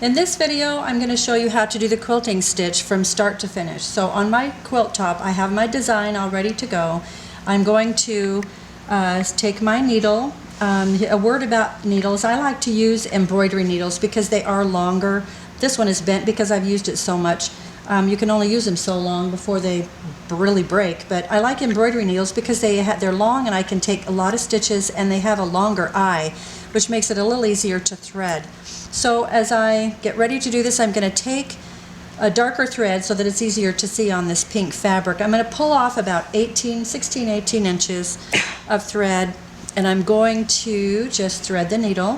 In this video, I'm going to show you how to do the quilting stitch from start to finish. So on my quilt top, I have my design all ready to go. I'm going to take my needle. A word about needles, I like to use embroidery needles because they are longer. This one is bent because I've used it so much. You can only use them so long before they really break, but I like embroidery needles because they're long and I can take a lot of stitches and they have a longer eye, which makes it a little easier to thread. So as I get ready to do this, I'm going to take a darker thread so that it's easier to see on this pink fabric. I'm going to pull off about 16, 18 inches of thread, and I'm going to just thread the needle.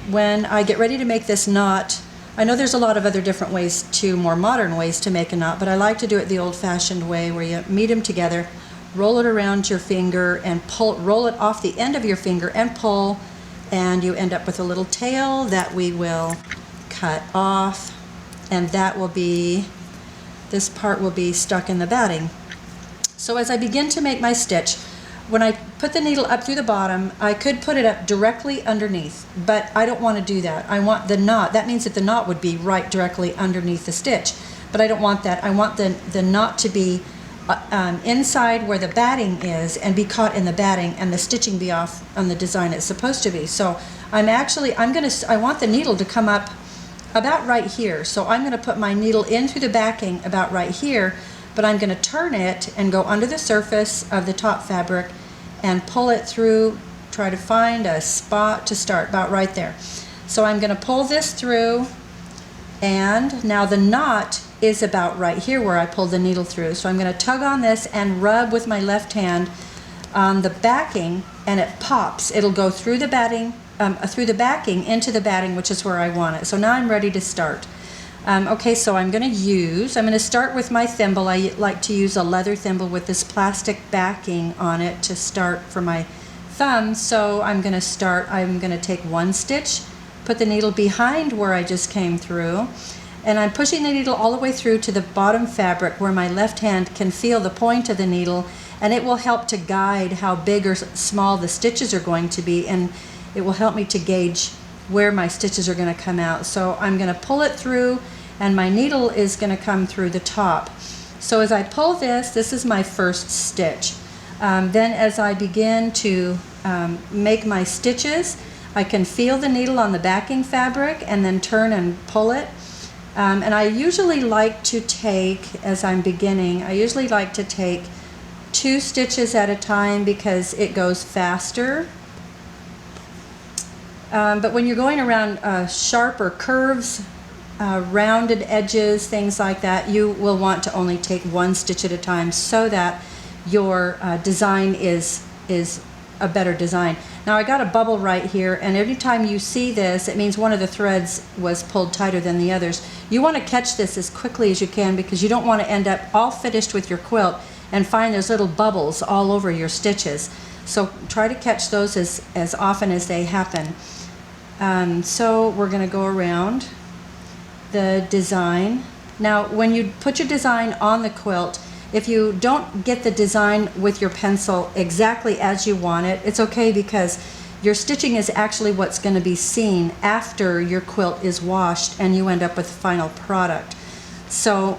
When I get ready to make this knot, I know there's a lot of other different ways more modern ways to make a knot, but I like to do it the old-fashioned way where you meet them together, roll it around your finger and roll it off the end of your finger and pull, and you end up with a little tail that we will cut off, and this part will be stuck in the batting. So as I begin to make my stitch, when I put the needle up through the bottom, I could put it up directly underneath, but I don't want to do that. I want the knot. That means that the knot would be right directly underneath the stitch, but I don't want that. I want the knot to be inside where the batting is and be caught in the batting, and the stitching be off on the design it's supposed to be. So I want the needle to come up about right here. So I'm going to put my needle in through the backing about right here, but I'm going to turn it and go under the surface of the top fabric and pull it through, try to find a spot to start about right there. So I'm going to pull this through, and now the knot is about right here where I pulled the needle through. So I'm going to tug on this and rub with my left hand on the backing, and it pops. It'll go through the batting, through the backing into the batting, which is where I want it. So now I'm ready to start. Okay, so I'm going to start with my thimble. I like to use a leather thimble with this plastic backing on it to start for my thumb. So I'm going to take one stitch, put the needle behind where I just came through, and I'm pushing the needle all the way through to the bottom fabric where my left hand can feel the point of the needle, and it will help to guide how big or small the stitches are going to be, and it will help me to gauge where my stitches are going to come out. So I'm going to pull it through, and my needle is going to come through the top. So as I pull this is my first stitch. Then as I begin to make my stitches, I can feel the needle on the backing fabric and then turn and pull it. And I usually like to take, as I'm beginning, I usually like to take 2 stitches at a time because it goes faster. But when you're going around sharper curves, rounded edges, things like that, you will want to only take 1 stitch at a time so that your design is a better design. Now I got a bubble right here, and every time you see this, it means one of the threads was pulled tighter than the others. You want to catch this as quickly as you can because you don't want to end up all finished with your quilt and find those little bubbles all over your stitches. So try to catch those as often as they happen. So we're going to go around the design. Now when you put your design on the quilt, if you don't get the design with your pencil exactly as you want it, it's okay because your stitching is actually what's going to be seen after your quilt is washed and you end up with the final product. So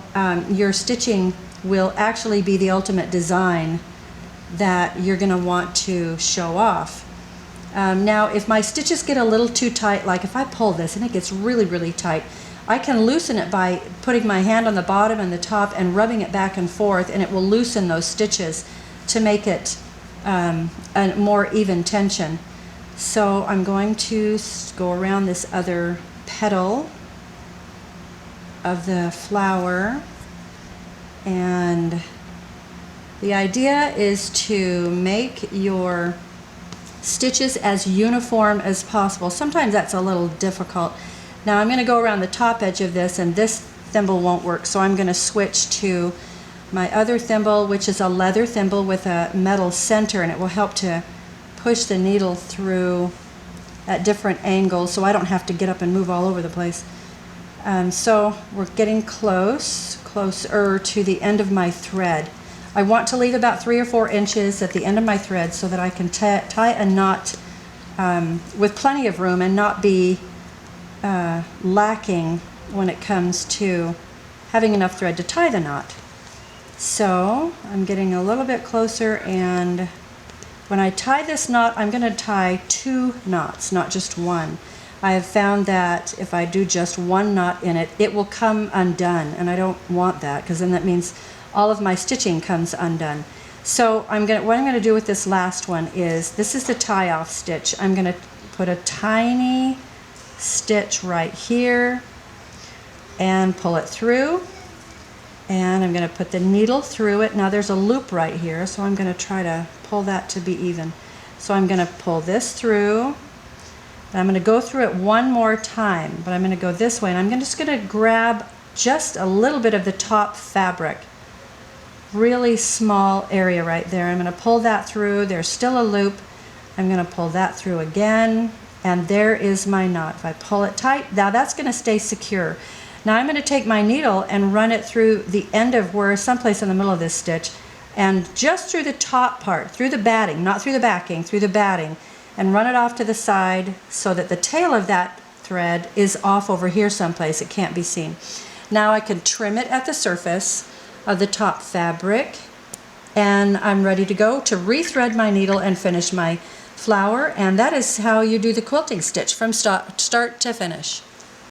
your stitching will actually be the ultimate design that you're going to want to show off. Now if my stitches get a little too tight, like if I pull this and it gets really, really tight, I can loosen it by putting my hand on the bottom and the top and rubbing it back and forth, and it will loosen those stitches to make it a more even tension. So I'm going to go around this other petal of the flower, and the idea is to make your stitches as uniform as possible. Sometimes that's a little difficult. Now I'm going to go around the top edge of this, and this thimble won't work, so I'm going to switch to my other thimble, which is a leather thimble with a metal center, and it will help to push the needle through at different angles so I don't have to get up and move all over the place. So we're getting closer to the end of my thread. I want to leave about 3 or 4 inches at the end of my thread so that I can tie a knot with plenty of room and not be lacking when it comes to having enough thread to tie the knot. So I'm getting a little bit closer, and when I tie this knot, I'm going to tie 2 knots, not just one. I have found that if I do just 1 knot in it, it will come undone, and I don't want that, because then that means all of my stitching comes undone. So what I'm going to do with this last one is, this is the tie-off stitch. I'm going to put a tiny stitch right here and pull it through, and I'm going to put the needle through it. Now there's a loop right here, so I'm going to try to pull that to be even. So I'm going to pull this through, and I'm going to go through it one more time, but I'm going to go this way, and I'm just going to grab just a little bit of the top fabric, really small area right there. I'm going to pull that through. There's still a loop. I'm going to pull that through again, and there is my knot. If I pull it tight, now that's going to stay secure. Now I'm going to take my needle and run it through the end of where, someplace in the middle of this stitch, and just through the top part, through the batting, not through the backing, through the batting, and run it off to the side so that the tail of that thread is off over here someplace. It can't be seen. Now I can trim it at the surface of the top fabric, and I'm ready to go to rethread my needle and finish my flower. And that is how you do the quilting stitch from start to finish.